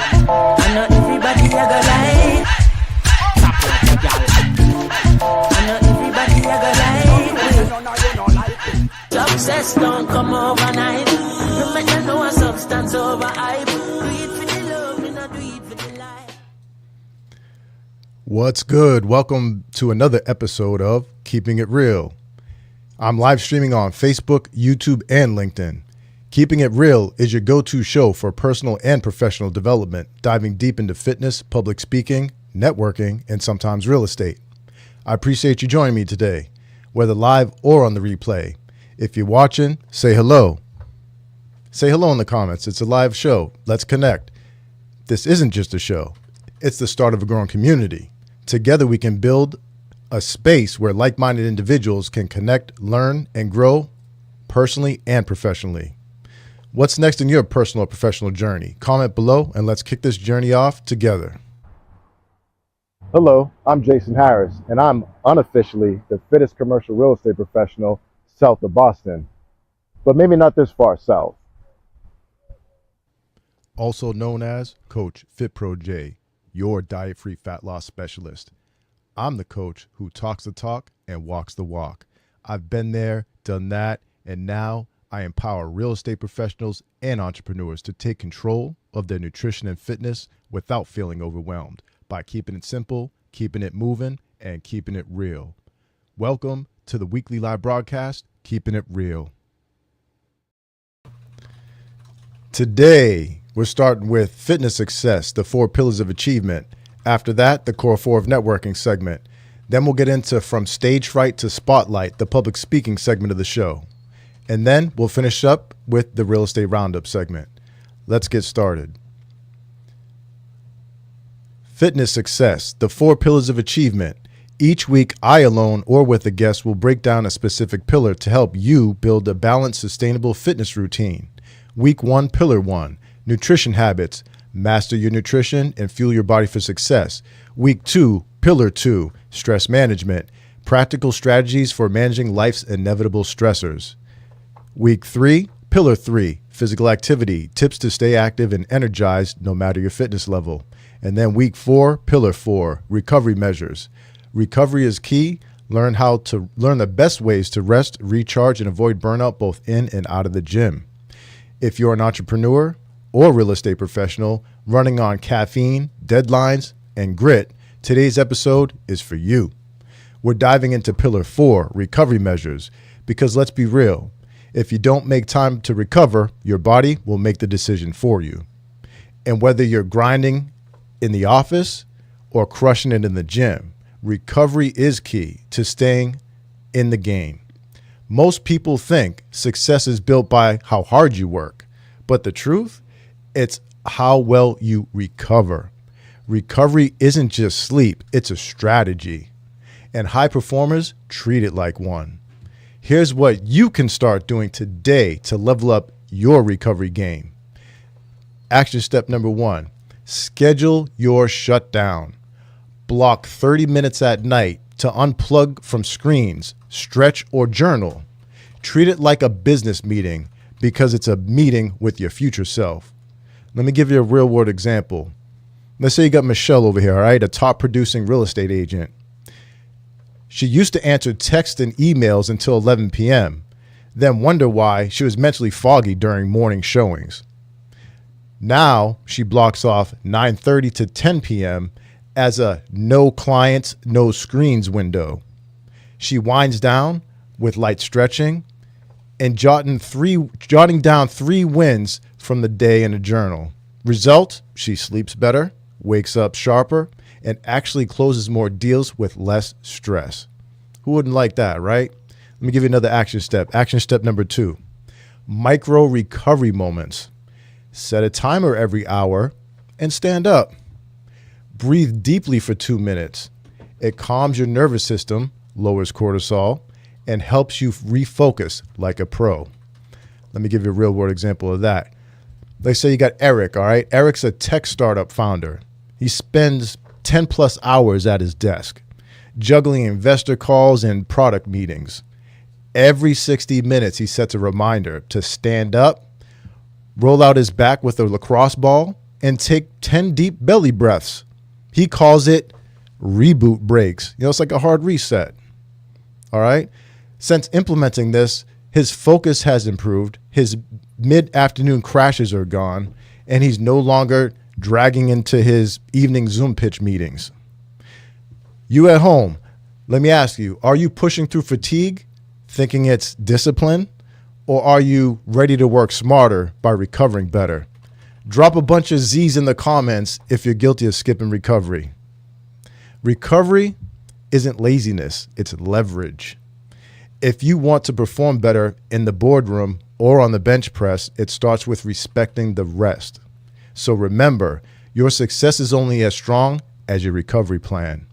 I know everybody a go lie. I know everybody a go lie. Success don't come overnight. No matter no a substance over hype. Do it for the love, we not do it for the life. What's good? Welcome to another episode of Keeping It Real. I'm live streaming on Facebook, YouTube, and LinkedIn. Keeping It Real is your go-to show for personal and professional development, diving deep into fitness, public speaking, networking, and sometimes real estate. I appreciate you joining me today, whether live or on the replay. If you're watching, say hello. Say hello in the comments. It's a live show. Let's connect. This isn't just a show. It's the start of a growing community. Together we can build a space where like-minded individuals can connect, learn, and grow personally and professionally. What's next in your personal or professional journey? Comment below and let's kick this journey off together. Hello, I'm Jason Harris, and I'm unofficially the fittest commercial real estate professional south of Boston, but maybe not this far south. Also known as Coach Fit Pro J, your diet-free fat loss specialist. I'm the coach who talks the talk and walks the walk. I've been there, done that, and now I empower real estate professionals and entrepreneurs to take control of their nutrition and fitness without feeling overwhelmed by keeping it simple, keeping it moving, and keeping it real. Welcome to the weekly live broadcast, Keeping It Real. Today, we're starting with fitness success, the 4 pillars of achievement. After that, the core 4 of networking segment. Then we'll get into From Stagefright to Spotlight, the public speaking segment of the show. And then we'll finish up with the Real Estate Roundup segment. Let's get started. Fitness success, the 4 pillars of achievement. Each week, I alone or with a guest will break down a specific pillar to help you build a balanced, sustainable fitness routine. Week 1, Pillar 1, nutrition habits. Master your nutrition and fuel your body for success. Week 2, Pillar 2, stress management. Practical strategies for managing life's inevitable stressors. Week 3, Pillar 3, physical activity, tips to stay active and energized no matter your fitness level. And then week 4, Pillar 4, recovery measures. Recovery is key. Learn the best ways to rest, recharge, and avoid burnout both in and out of the gym. If you're an entrepreneur or real estate professional running on caffeine, deadlines, and grit, today's episode is for you. We're diving into Pillar 4, recovery measures, because let's be real. If you don't make time to recover, your body will make the decision for you. And whether you're grinding in the office or crushing it in the gym, recovery is key to staying in the game. Most people think success is built by how hard you work, but the truth, it's how well you recover. Recovery isn't just sleep, it's a strategy. And high performers treat it like one. Here's what you can start doing today to level up your recovery game. Action step number 1, schedule your shutdown. Block 30 minutes at night to unplug from screens, stretch, or journal. Treat it like a business meeting because it's a meeting with your future self. Let me give you a real world example. Let's say you got Michelle over here, all right, a top producing real estate agent. She used to answer texts and emails until 11 p.m., then wonder why she was mentally foggy during morning showings. Now she blocks off 9:30 to 10 p.m. as a no clients, no screens window. She winds down with light stretching and jotting down 3 wins from the day in a journal. Result, she sleeps better, wakes up sharper, and actually closes more deals with less stress. Who wouldn't like that, right? Let me give you another action step. Action step number 2, micro recovery moments. Set a timer every hour and stand up. Breathe deeply for 2 minutes. It calms your nervous system, lowers cortisol, and helps you refocus like a pro. Let me give you a real world example of that. Let's say you got Eric, all right? Eric's a tech startup founder. He spends 10 plus hours at his desk, juggling investor calls and product meetings. Every 60 minutes, he sets a reminder to stand up, roll out his back with a lacrosse ball, and take 10 deep belly breaths. He calls it reboot breaks. It's like a hard reset. All right. Since implementing this, his focus has improved. His mid-afternoon crashes are gone, and he's no longer dragging into his evening Zoom pitch meetings. You at home, let me ask you, are you pushing through fatigue, thinking it's discipline, or are you ready to work smarter by recovering better? Drop a bunch of Z's in the comments if you're guilty of skipping recovery. Recovery isn't laziness, it's leverage. If you want to perform better in the boardroom or on the bench press, it starts with respecting the rest. So remember, your success is only as strong as your recovery plan.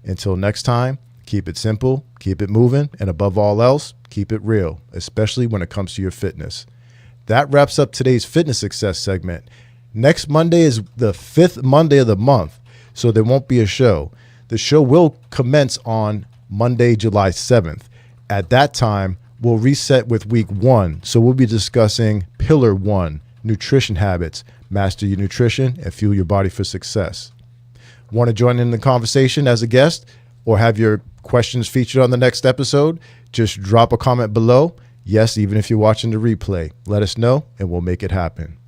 Until next time, keep it simple, keep it moving, and above all else, keep it real, especially when it comes to your fitness. That wraps up today's fitness success segment. Next Monday is the 5th Monday of the month, so there won't be a show. The show will commence on Monday, July 7th. At that time, we'll reset with week 1. So we'll be discussing Pillar 1, nutrition habits, master your nutrition and fuel your body for success. Want to join in the conversation as a guest or have your questions featured on the next episode? Just drop a comment below. Yes, even if you're watching the replay, let us know and we'll make it happen.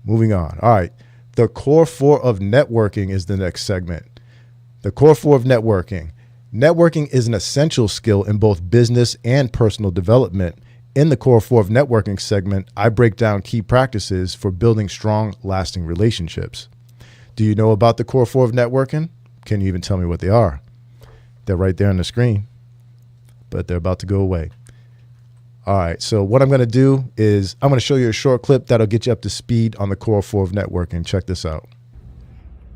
Moving on. All right. The core 4 of networking is the next segment. The core 4 of networking. Networking is an essential skill in both business and personal development. In the core 4 of networking segment, I break down key practices for building strong, lasting relationships. Do you know about the core 4 of networking? Can you even tell me what they are? They're right there on the screen, but they're about to go away. All right, so what I'm going to do is I'm going to show you a short clip that'll get you up to speed on the core 4 of networking. Check this out.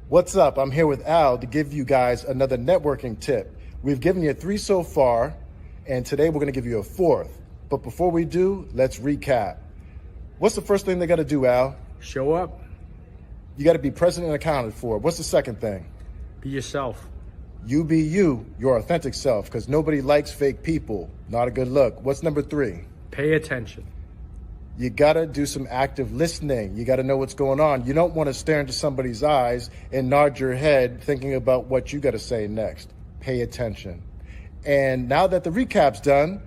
What's up? I'm here with Al to give you guys another networking tip. We've given you 3 so far, and today we're going to give you a 4th. But before we do, let's recap. What's the first thing they got to do, Al? Show up. You got to be present and accounted for. What's the second thing? Be yourself. You be you, your authentic self, because nobody likes fake people. Not a good look. What's number 3? Pay attention. You got to do some active listening. You got to know what's going on. You don't want to stare into somebody's eyes and nod your head thinking about what you got to say next. Pay attention. And now that the recap's done,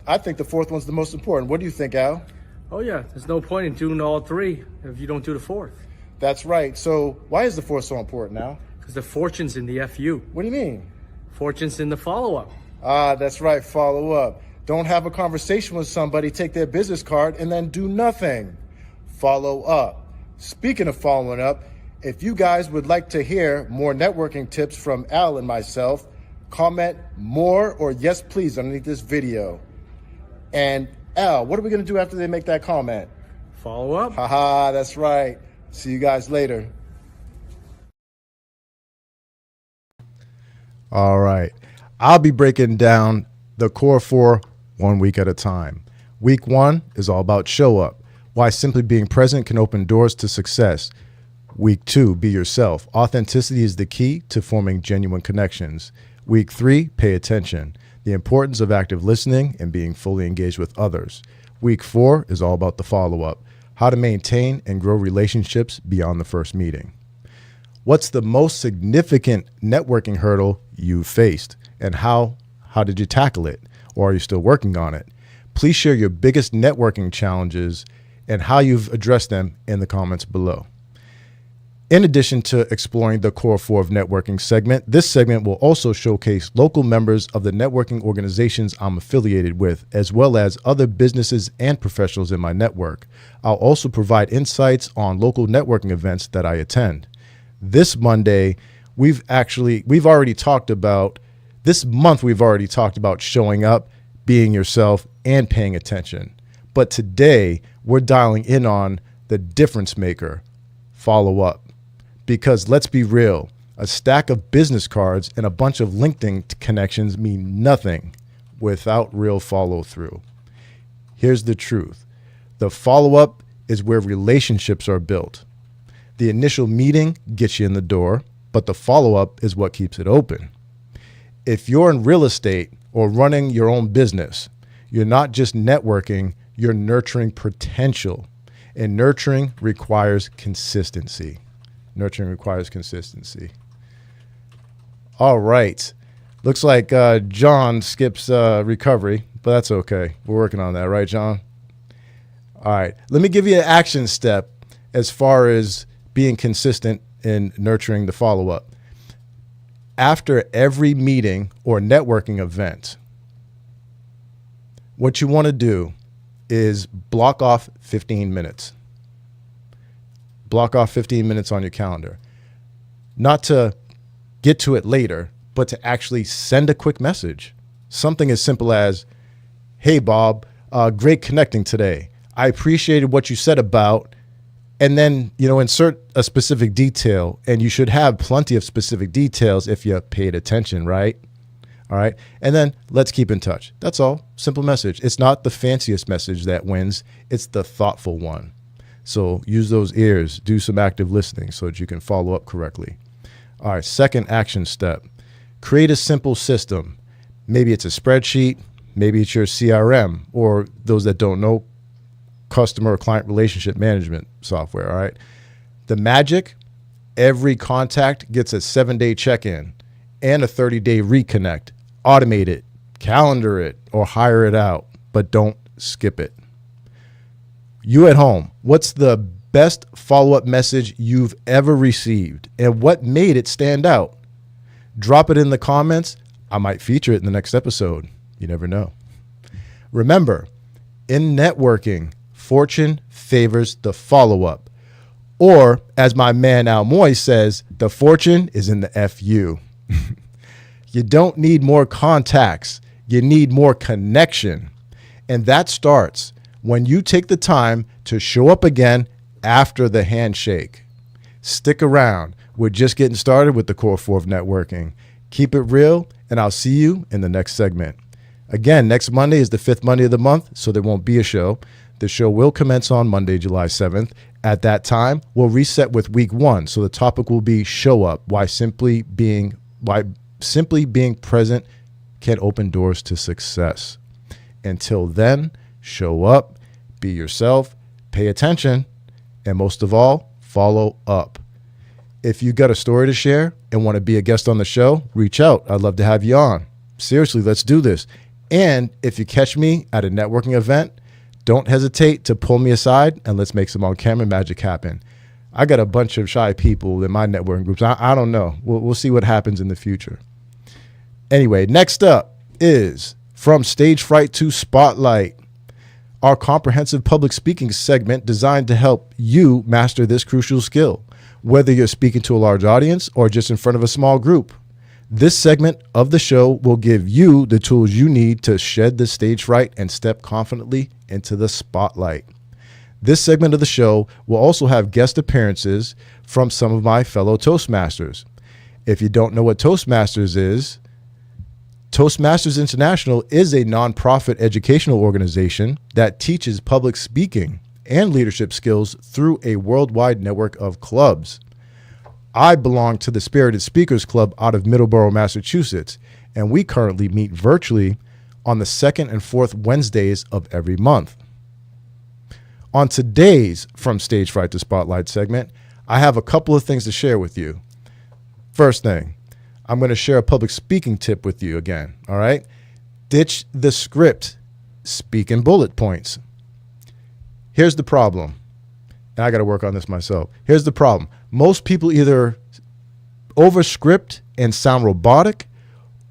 I think the 4th one's the most important. What do you think, Al? Oh yeah, there's no point in doing all 3 if you don't do the 4th. That's right. So why is the 4th so important now? Because the fortune's in the FU. What do you mean? Fortune's in the follow-up. Ah, that's right. Follow up. Don't have a conversation with somebody, take their business card, and then do nothing. Follow up. Speaking of following up, if you guys would like to hear more networking tips from Al and myself, comment more or yes, please underneath this video. And Al, what are we going to do after they make that comment? Follow up. Haha, that's right. See you guys later. All right. I'll be breaking down the core 4 1 week at a time. Week 1 is all about show up. Why simply being present can open doors to success. Week 2, be yourself. Authenticity is the key to forming genuine connections. Week 3, pay attention. The importance of active listening and being fully engaged with others. Week 4 is all about the follow-up. How to maintain and grow relationships beyond the first meeting. What's the most significant networking hurdle you faced, and how did you tackle it, or are you still working on it? Please share your biggest networking challenges and how you've addressed them in the comments below. In addition to exploring the core 4 of networking segment, this segment will also showcase local members of the networking organizations I'm affiliated with, as well as other businesses and professionals in my network. I'll also provide insights on local networking events that I attend. This Monday, we've already talked about showing up, being yourself, and paying attention. But today, we're dialing in on the difference maker, follow up. Because let's be real, a stack of business cards and a bunch of LinkedIn connections mean nothing without real follow through. Here's the truth. The follow up is where relationships are built. The initial meeting gets you in the door, but the follow up is what keeps it open. If you're in real estate or running your own business, you're not just networking, you're nurturing potential. And nurturing requires consistency. Nurturing requires consistency. All right. Looks like John skips recovery, but that's okay. We're working on that, right, John? All right. Let me give you an action step as far as being consistent in nurturing the follow-up. After every meeting or networking event, what you want to do is block off 15 minutes. Block off 15 minutes on your calendar. Not to get to it later, but to actually send a quick message. Something as simple as, hey, Bob, great connecting today. I appreciated what you said about, and then, insert a specific detail, and you should have plenty of specific details if you paid attention, right? All right. And then let's keep in touch. That's all. Simple message. It's not the fanciest message that wins. It's the thoughtful one. So use those ears, do some active listening so that you can follow up correctly. All right. Second action step, create a simple system. Maybe it's a spreadsheet. Maybe it's your CRM, or those that don't know, customer or client relationship management software. All right. The magic, every contact gets a 7-day check-in and a 30-day reconnect. Automate it, calendar it, or hire it out, but don't skip it. You at home, what's the best follow-up message you've ever received, and what made it stand out? Drop it in the comments. I might feature it in the next episode. You never know. Remember, in networking, fortune favors the follow-up. Or, as my man Al Moy says, the fortune is in the FU. You don't need more contacts. You need more connection. And that starts when you take the time to show up again after the handshake. Stick around. We're just getting started with the core 4 of networking. Keep it real, and I'll see you in the next segment. Again, next Monday is the 5th Monday of the month, so there won't be a show. The show will commence on Monday, July 7th. At that time, we'll reset with week 1. So the topic will be show up, why simply being present can open doors to success. Until then, show up, be yourself, pay attention, and most of all, follow up. If you got a story to share and want to be a guest on the show, reach out. I'd love to have you on. Seriously, let's do this. And if you catch me at a networking event, don't hesitate to pull me aside and let's make some on-camera magic happen. I got a bunch of shy people in my networking groups. I don't know. We'll see what happens in the future. Anyway, next up is From Stagefright to Spotlight, our comprehensive public speaking segment designed to help you master this crucial skill, whether you're speaking to a large audience or just in front of a small group. This segment of the show will give you the tools you need to shed the stage fright and step confidently into the spotlight. This segment of the show will also have guest appearances from some of my fellow Toastmasters. If you don't know what Toastmasters is, Toastmasters International is a nonprofit educational organization that teaches public speaking and leadership skills through a worldwide network of clubs. I belong to the Spirited Speakers Club out of Middleborough, Massachusetts, and we currently meet virtually on the 2nd and 4th Wednesdays of every month. On today's From Stage Fright to Spotlight segment, I have a couple of things to share with you. First thing, I'm going to share a public speaking tip with you again, all right? Ditch the script. Speak in bullet points. Here's the problem, and I got to work on this myself. Here's the problem. Most people either overscript and sound robotic,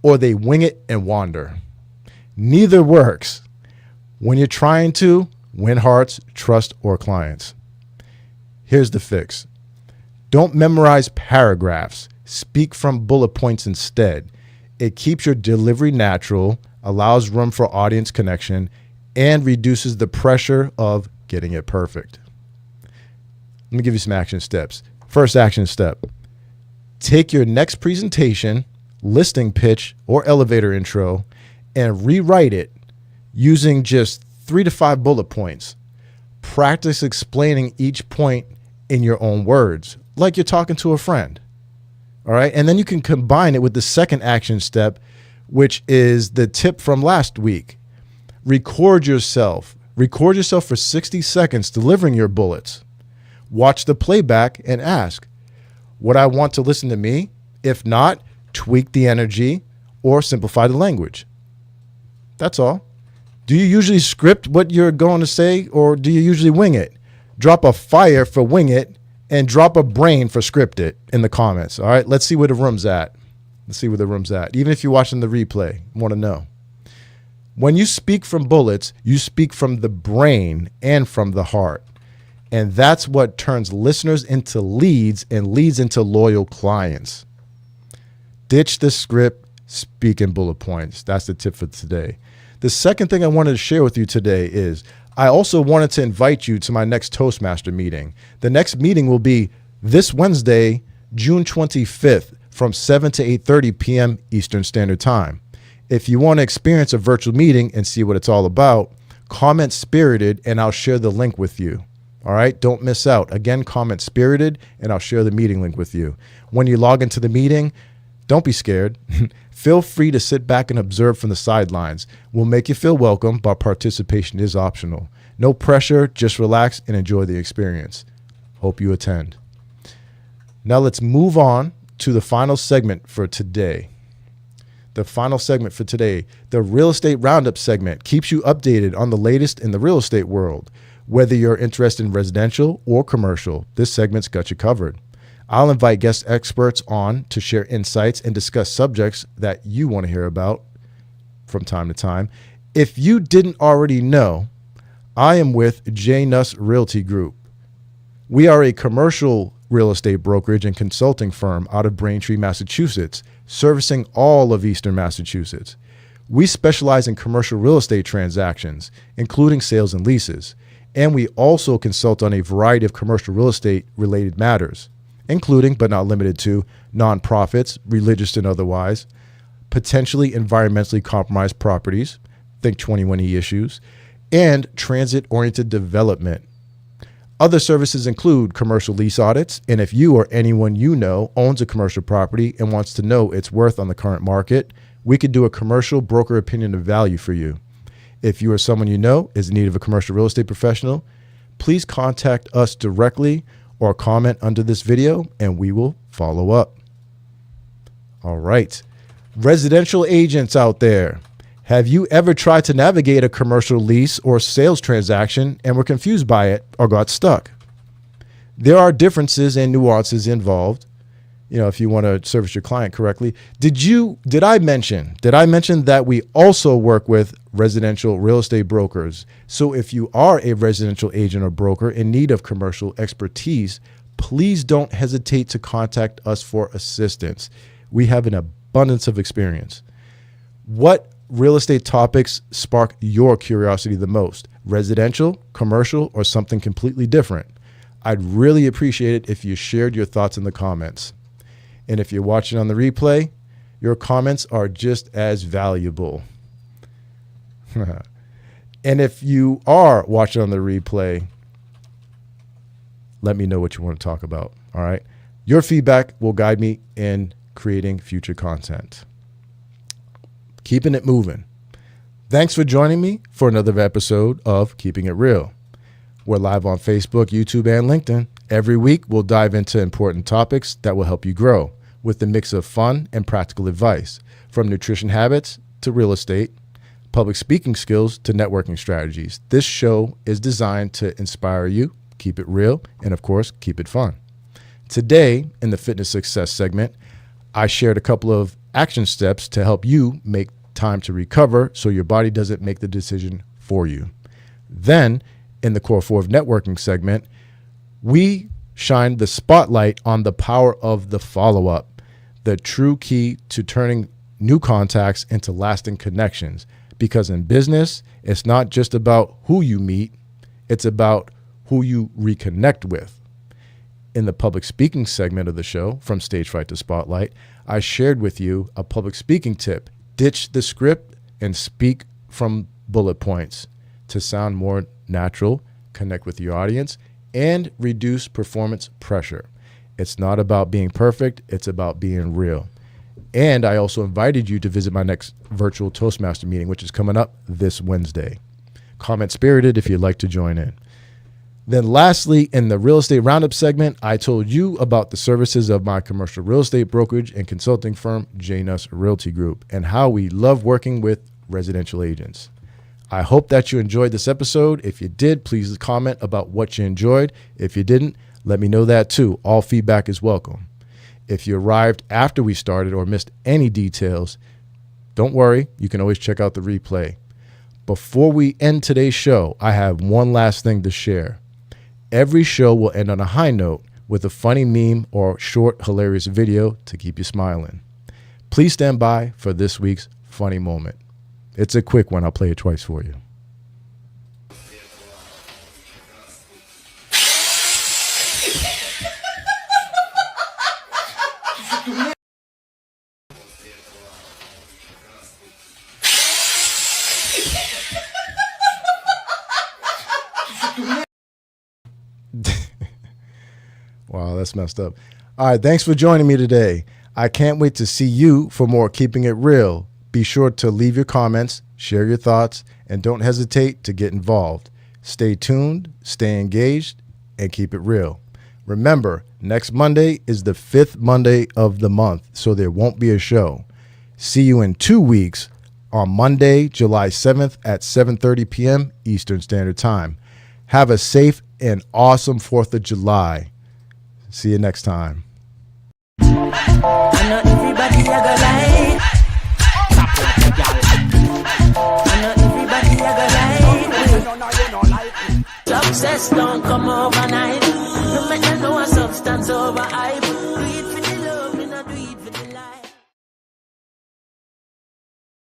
or they wing it and wander. Neither works when you're trying to win hearts, trust, or clients. Here's the fix. Don't memorize paragraphs. Speak from bullet points instead. It keeps your delivery natural, allows room for audience connection, and reduces the pressure of getting it perfect. Let me give you some action steps. First action step. Take your next presentation, listing pitch, or elevator intro and rewrite it using just 3 to 5 bullet points. Practice explaining each point in your own words, like you're talking to a friend. All right. And then you can combine it with the second action step, which is the tip from last week. Record yourself. Record yourself for 60 seconds delivering your bullets. Watch the playback and ask, Would I want to listen to me? If not, tweak the energy or simplify the language. That's all. Do you usually script what you're going to say, or do you usually wing it? Drop a fire for wing it and drop a brain for script it in the comments. All right, let's see where the room's at. Let's see where the room's at. Even if you're watching the replay, want to know. When you speak from bullets, you speak from the brain and from the heart. And that's what turns listeners into leads and leads into loyal clients. Ditch the script, speak in bullet points. That's the tip for today. The second thing I wanted to share with you today is I also wanted to invite you to my next Toastmaster meeting. The next meeting will be this Wednesday, June 25th from 7 to 8:30 p.m. Eastern Standard Time. If you want to experience a virtual meeting and see what it's all about, comment Spirited and I'll share the link with you. All right, don't miss out. Again, comment Spirited and I'll share the meeting link with you. When you log into the meeting, don't be scared. Feel free to sit back and observe from the sidelines. We'll make you feel welcome, but participation is optional. No pressure, just relax and enjoy the experience. Hope you attend. Now let's move on to the final segment for today. The final segment for today, the Real Estate Roundup segment, keeps you updated on the latest in the real estate world. Whether you're interested in residential or commercial, this segment's got you covered. I'll invite guest experts on to share insights and discuss subjects that you want to hear about from time to time. If you didn't already know, I am with Jay Nuss Realty Group. We are a commercial real estate brokerage and consulting firm out of Braintree, Massachusetts, servicing all of Eastern Massachusetts. We specialize in commercial real estate transactions, including sales and leases, and we also consult on a variety of commercial real estate related matters, including but not limited to nonprofits, religious and otherwise, potentially environmentally compromised properties, think 21E issues, and transit-oriented development. Other services include commercial lease audits, and if you or anyone you know owns a commercial property and wants to know its worth on the current market, we could do a commercial broker opinion of value for you. If you or someone you know is in need of a commercial real estate professional, please contact us directly or comment under this video and we will follow up. All right. Residential agents out there, have you ever tried to navigate a commercial lease or sales transaction and were confused by it or got stuck? There are differences and nuances involved, if you want to service your client correctly. Did I mention that we also work with residential real estate brokers? So if you are a residential agent or broker in need of commercial expertise, please don't hesitate to contact us for assistance. We have an abundance of experience. What real estate topics spark your curiosity the most? Residential, commercial, or something completely different? I'd really appreciate it if you shared your thoughts in the comments. And if you're watching on the replay, your comments are just as valuable. And if you are watching on the replay, let me know what you want to talk about. All right. Your feedback will guide me in creating future content. Keeping it moving. Thanks for joining me for another episode of Keeping It Real. We're live on Facebook, YouTube, and LinkedIn. Every week, we'll dive into important topics that will help you grow with a mix of fun and practical advice, from nutrition habits to real estate, public speaking skills to networking strategies. This show is designed to inspire you, keep it real, and of course, keep it fun. Today, in the fitness success segment, I shared a couple of action steps to help you make time to recover so your body doesn't make the decision for you. Then, in the Core 4 of Networking segment, we shine the spotlight on the power of the follow-up, the true key to turning new contacts into lasting connections. Because in business, it's not just about who you meet, it's about who you reconnect with. In the public speaking segment of the show, From Stagefright to Spotlight, I shared with you a public speaking tip. Ditch the script and speak from bullet points to sound more natural, connect with your audience, and reduce performance pressure. It's not about being perfect, it's about being real. And I also invited you to visit my next virtual Toastmaster meeting, which is coming up this Wednesday. Comment Spirited if you'd like to join in. Then lastly, in the Real Estate Roundup segment, I told you about the services of my commercial real estate brokerage and consulting firm, Jay Nuss Realty Group, and how we love working with residential agents. I hope that you enjoyed this episode. If you did, please comment about what you enjoyed. If you didn't, let me know that too. All feedback is welcome. If you arrived after we started or missed any details, don't worry, you can always check out the replay. Before we end today's show, I have one last thing to share. Every show will end on a high note with a funny meme or short, hilarious video to keep you smiling. Please stand by for this week's funny moment. It's a quick one. I'll play it twice for you. Wow, that's messed up. All right, thanks for joining me today. I can't wait to see you for more Keeping It Real. Be sure to leave your comments, share your thoughts, and don't hesitate to get involved. Stay tuned, stay engaged, and keep it real. Remember, next Monday is the 5th Monday of the month, so there won't be a show. See you in 2 weeks on Monday, July 7th at 7:30 p.m. Eastern Standard Time. Have a safe and awesome 4th of July. See you next time. I know everybody a go like. I know